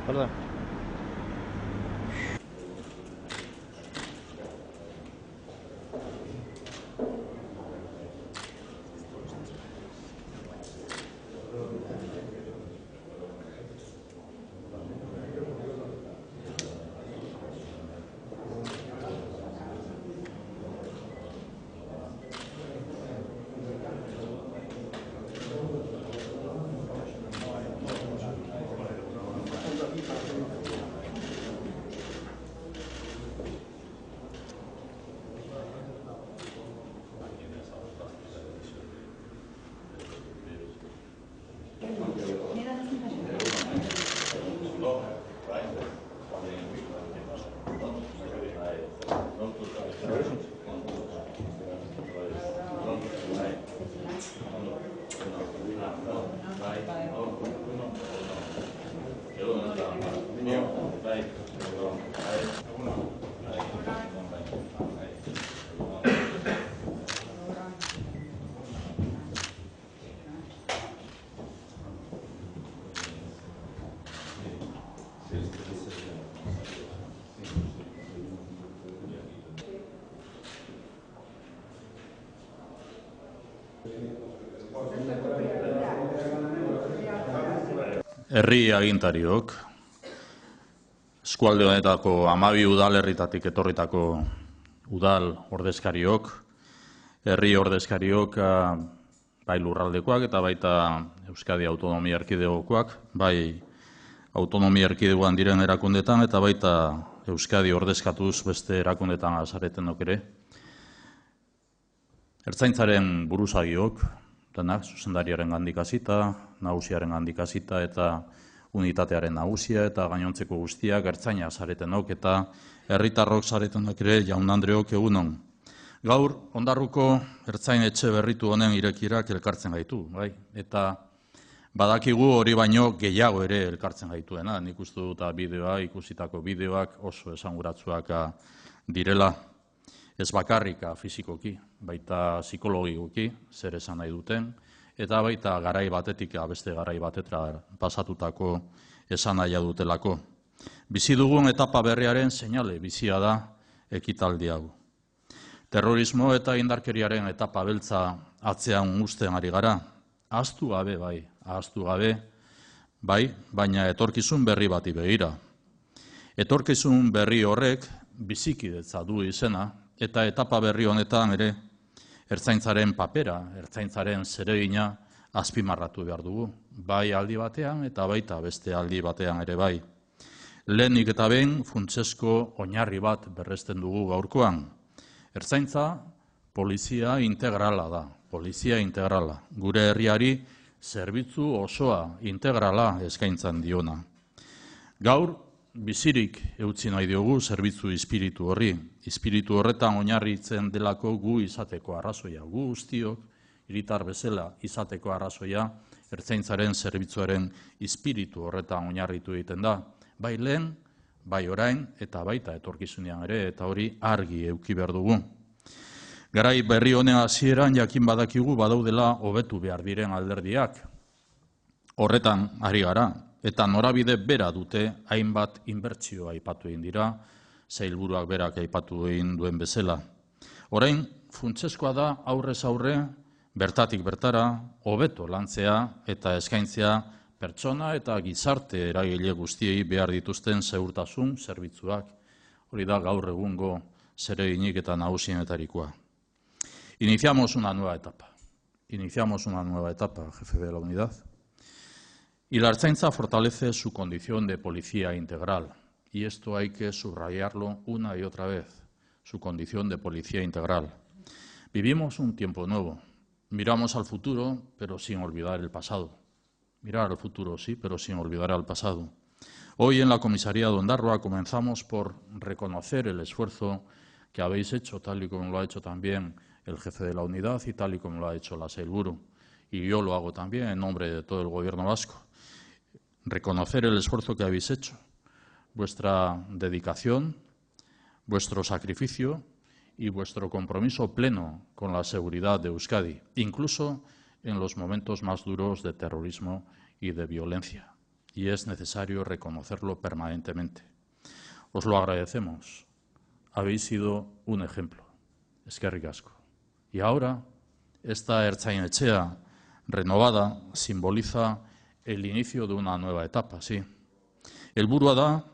Perdón. Herri agintariok, eskualde honetako 12 udalerritatik etorritako udal ordezkariok, herri ordezkariok, bai lurraldekoak eta baita Euskadi Autonomia Erkidegokoak, bai Autonomia Erkidegoan diren erakundetan eta baita Euskadi ordezkatuz beste erakundetan azaretenok ere. Ertzaintzaren buruzagiok, denak zuzendariaren gandik hasita, nagusiaren gandik hasita eta unitatearen nagusia eta gainontzeko guztiak ertzaina zaretenok eta herritarrok zaretenok ere jaun-andreok egunon. Gaur Ondarruko ertzain-etxe berritu honen irekirak elkartzen gaitu, bai? Eta badakigu hori baino gehiago ere elkartzen gaituena. Nik uste dut bideoa, ikusitako bideoak oso esanguratsuak direla. Ez bakarrik fisikoki, baita psikologikoki, zer esan nahi duten, eta baita garai batetik beste garai batetara pasatutako esan nahia dutelako. Bizi dugun etapa berriaren seinale bizia da ekitaldi hau. Terrorismo eta indarkeriaren etapa beltza atzean uzten ari gara. Ahaztu gabe, bai, baina etorkizun berri bati begira. Etorkizun berri horrek bizikidetza du izena, eta etapa berri honetan ere ertzaintzaren papera, ertzaintzaren zeregina azpimarratu behar dugu. Bai aldi batean eta baita beste aldi batean ere bai. Lehenik eta behin funtsezko oinarri bat berresten dugu gaurkoan. Ertzaintza polizia integrala da, polizia integrala. Gure herriari zerbitzu osoa integrala eskaintzan diona. Gaur, bizirik eutzi nahi diogu zerbitzu ispiritu horri. Ispiritu horretan oinarritzen delako gu izateko arrazoia. Gu guztiok, hiritar bezala izateko arrazoia, ertzaintzaren zerbitzuaren ispiritu horretan oinarritu egiten da. Bai lehen, bai orain, eta baita etorkizunean ere, eta hori argi eduki behar dugu. Garai berri honen hasieran jakin badakigu badaudela hobetu behar diren alderdiak. Horretan ari gara. Eta norabide bera dute hainbat inbertsio aipatu egin dira, sailburuak berak aipatu egin duen bezala. Orain, funtsezkoa da aurrez aurre, bertatik bertara, hobeto lantzea eta eskaintzea pertsona eta gizarte eragile guztiei behar dituzten segurtasun zerbitzuak. Hori da gaur egungo zereginik eta nagusienetarikoa. Iniciamos una nueva etapa, jefe de la unidad. Y la Ertzaintza fortalece su condición de policía integral. Y esto hay que subrayarlo una y otra vez, su condición de policía integral. Vivimos un tiempo nuevo. Miramos al futuro, pero sin olvidar el pasado. Mirar al futuro, sí, pero sin olvidar al pasado. Hoy en la comisaría de Ondarroa comenzamos por reconocer el esfuerzo que habéis hecho, tal y como lo ha hecho también el jefe de la unidad y tal y como lo ha hecho la Sailburu. Y yo lo hago también en nombre de todo el Gobierno vasco. Reconocer el esfuerzo que habéis hecho, vuestra dedicación, vuestro sacrificio y vuestro compromiso pleno con la seguridad de Euskadi, incluso en los momentos más duros de terrorismo y de violencia. y es necesario reconocerlo permanentemente. Os lo agradecemos. Habéis sido un ejemplo. Eskerrik asko. Y ahora, esta ertzain-etxea renovada simboliza el inicio de una nueva etapa, sí. Helburua da,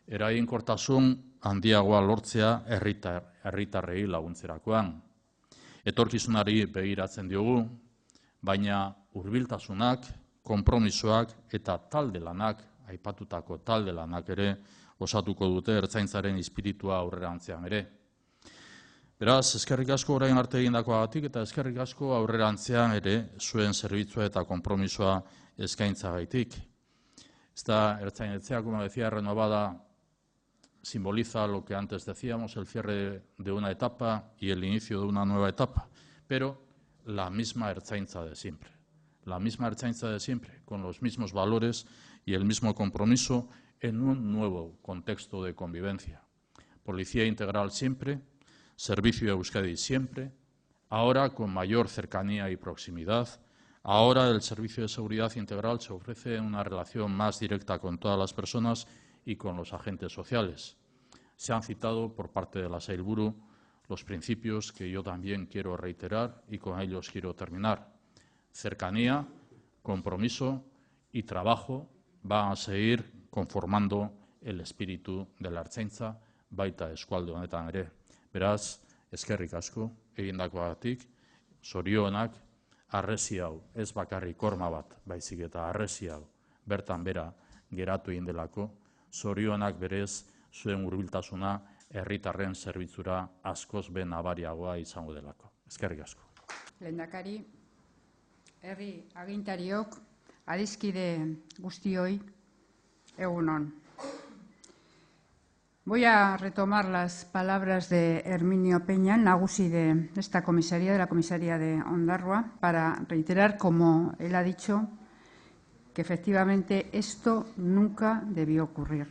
eraginkortasun handiagoa lortzea herritarrei laguntzerakoan. Etorkizunari begiratzen diogu, baina hurbiltasunak, konpromisoak eta talde lanak, aipatutako talde lanak ere, osatuko dute ertzaintzaren espiritua aurrerantzean ere. Beraz, eskerrik asko orain arte egindakoagatik eta eskerrik asko aurrerantzean ere zuen zerbitzua eta konpromisoa eskaintzagaitik. Esta ertzain-etxea, como decía, renovada, simboliza lo que antes decíamos, el cierre de una etapa y el inicio de una nueva etapa, pero la misma ertzaintza de siempre. La misma ertzaintza de siempre, con los mismos valores y el mismo compromiso en un nuevo contexto de convivencia. Policía integral siempre, servicio de Euskadi siempre, ahora con mayor cercanía y proximidad. Ahora el servicio de seguridad integral se ofrece en una relación más directa con todas las personas y con los agentes sociales. Se han citado por parte de la Sailburu los principios que yo también quiero reiterar y con ellos quiero terminar. Cercanía, compromiso y trabajo van a seguir conformando el espíritu de la Ertzaintza, baita eskualde honetan ere. Beraz, eskerrik asko egindakoagatik, zorionak, harresi hau, ez bakarrik horma bat, baizik eta harresi hau, bertan bera geratu egin delako, zorionak berez zuen hurbiltasuna herritarren zerbitzura askoz be nabariagoa izango delako. Eskerrik asko. Lehendakari, herri agintariok, adiskide guztioi, egun on. Voy a retomar las palabras de Herminio Peña, el nagusi de esta comisaría, de la comisaría de Ondarroa, para reiterar, como él ha dicho, que efectivamente esto nunca debió ocurrir.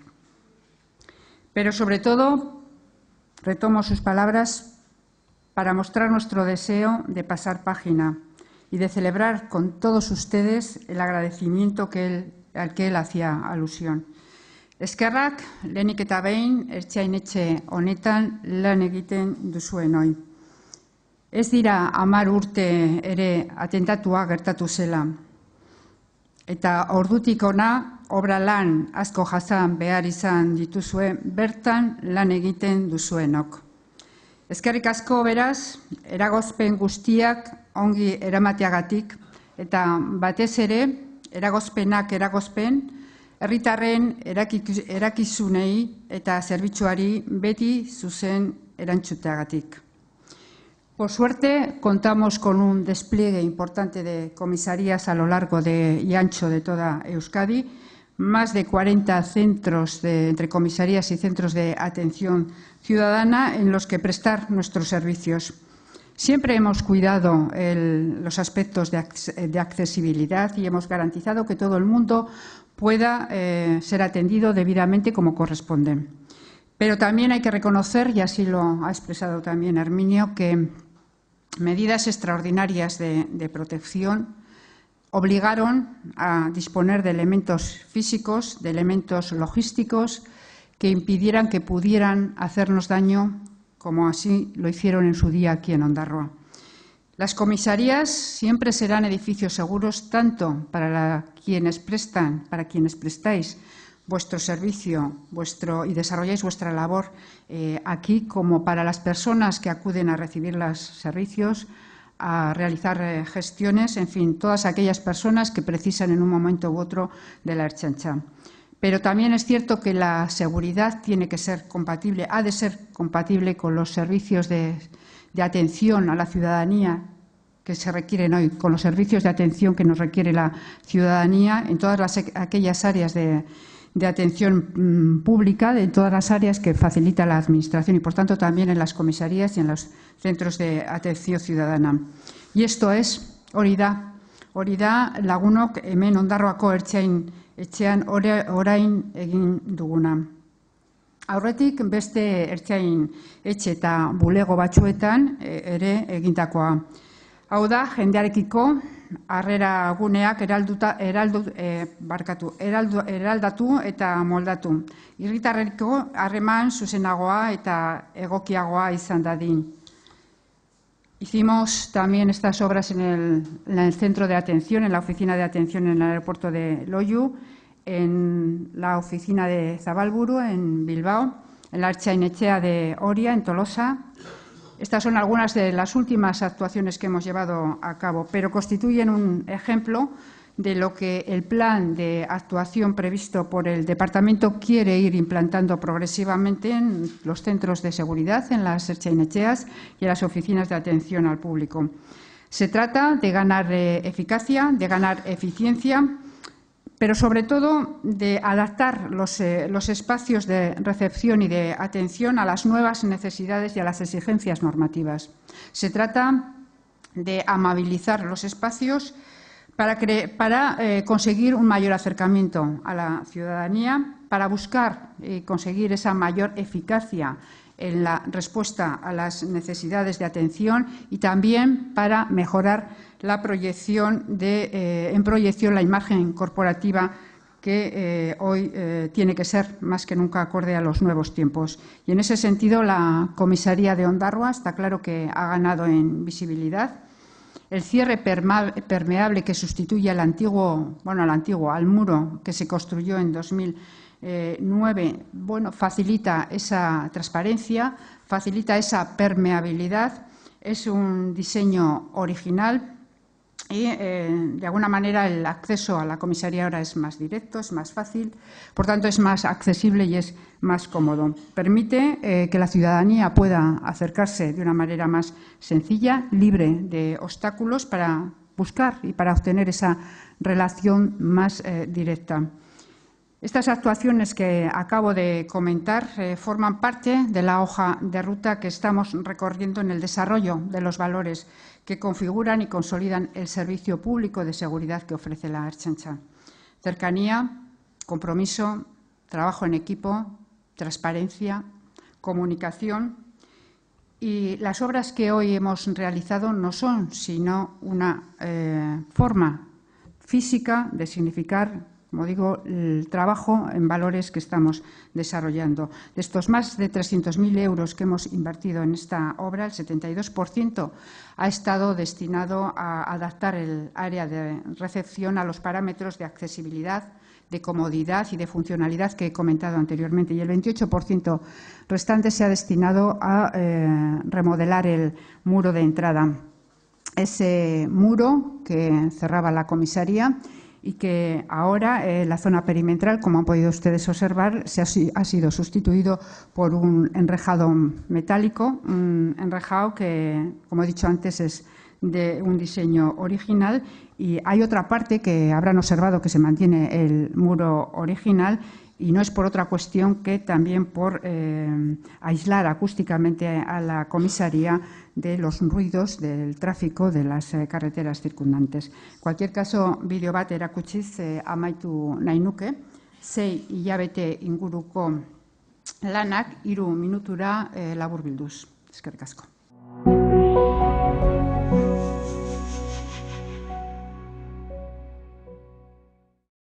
Pero sobre todo, retomo sus palabras para mostrar nuestro deseo de pasar página y de celebrar con todos ustedes el agradecimiento al que él hacía alusión. Eskerrak, lehenik eta behin, ertzain-etxe honetan lan egiten duzuenoi. Ez dira 10 urte ere atentatua gertatu zela. Eta ordutik ona, obra lan asko jasan behar izan dituzue, bertan lan egiten duzuenok. Eskerrik asko beraz, eragozpen guztiak ongi eramateagatik, eta batez ere, eragozpenak eragozpen, herritarren erakizunei eta zerbitzuari beti zuzen erantzuteagatik. Por suerte, contamos con un despliegue importante de comisarías a lo largo y ancho de toda Euskadi, más de 40 centros entre comisarías y centros de atención ciudadana en los que prestar nuestros servicios. Siempre hemos cuidado los aspectos de accesibilidad y hemos garantizado que todo el mundo pueda ser atendido debidamente como corresponde. Pero también hay que reconocer, y así lo ha expresado también Herminio, que medidas extraordinarias de protección obligaron a disponer de elementos físicos, de elementos logísticos que impidieran que pudieran hacernos daño, como así lo hicieron en su día aquí en Ondarroa. Las comisarías siempre serán edificios seguros tanto para quienes prestáis vuestro servicio y desarrolláis vuestra labor aquí, como para las personas que acuden a recibir los servicios, a realizar gestiones, en fin, todas aquellas personas que precisan en un momento u otro de la Ertzaintza. Pero también es cierto que la seguridad tiene que ser compatible, ha de ser compatible con los servicios de atención a la ciudadanía que se requieren hoy, con los servicios de atención que nos requiere la ciudadanía en todas aquellas áreas de atención pública, en todas las áreas que facilita la Administración y, por tanto, también en las comisarías y en los centros de atención ciudadana. Y esto es hori da lagunok hemen Ondarroako ertzain-etxean orain egin duguna. Aurretik beste ertzain-etxe eta bulego batzuetan ere egindakoa. Hau da, jendearekiko harrera guneak eraldatu eta moldatu. Herritarrekiko harreman zuzenagoa eta egokiagoa izan dadin. Hicimos también estas obras en el centro de atención, en la oficina de atención en el aeropuerto de Loiu, en la oficina de Zabalburu, en Bilbao, en la Ertzain-etxea de Oria, en Tolosa. Estas son algunas de las últimas actuaciones que hemos llevado a cabo, pero constituyen un ejemplo de lo que el plan de actuación previsto por el Departamento quiere ir implantando progresivamente en los centros de seguridad, en las Ertzain-etxeas y en las oficinas de atención al público. Se trata de ganar eficacia, de ganar eficiencia, pero sobre todo de adaptar los espacios de recepción y de atención a las nuevas necesidades y a las exigencias normativas. Se trata de amabilizar los espacios para conseguir un mayor acercamiento a la ciudadanía, para buscar y conseguir esa mayor eficacia en la respuesta a las necesidades de atención y también para mejorar la proyección la imagen corporativa que hoy tiene que ser más que nunca acorde a los nuevos tiempos. Y en ese sentido, la comisaría de Ondarroa está claro que ha ganado en visibilidad. El cierre permeable que sustituye al muro que se construyó en 2009, facilita esa transparencia, facilita esa permeabilidad. Es un diseño original y, de alguna manera, el acceso a la comisaría ahora es más directo, es más fácil, por tanto, es más accesible y es más cómodo. Permite que la ciudadanía pueda acercarse de una manera más sencilla, libre de obstáculos, para buscar y para obtener esa relación más directa. Estas actuaciones que acabo de comentar forman parte de la hoja de ruta que estamos recorriendo en el desarrollo de los valores que configuran y consolidan el servicio público de seguridad que ofrece la Ertzaintza. Cercanía, compromiso, trabajo en equipo, transparencia, comunicación. Y las obras que hoy hemos realizado no son sino una forma física de significar, como digo, el trabajo en valores que estamos desarrollando. De estos más de 300.000 euros que hemos invertido en esta obra, el 72% ha estado destinado a adaptar el área de recepción a los parámetros de accesibilidad, de comodidad y de funcionalidad que he comentado anteriormente, y el 28% restante se ha destinado a remodelar el muro de entrada. Ese muro que cerraba la comisaría y que ahora la zona perimetral, como han podido ustedes observar, ha sido sustituido por un enrejado metálico, un enrejado que, como he dicho antes, es de un diseño original. Y hay otra parte que habrán observado que se mantiene el muro original, y no es por otra cuestión que también por aislar acústicamente a la comisaría de los ruidos del tráfico de las carreteras circundantes. En cualquier caso, bideo bat erakutsiz amaitu nahi nuke. 6 hilabete inguruko lanak 3 minutura laburbilduz. Eskerrik asko.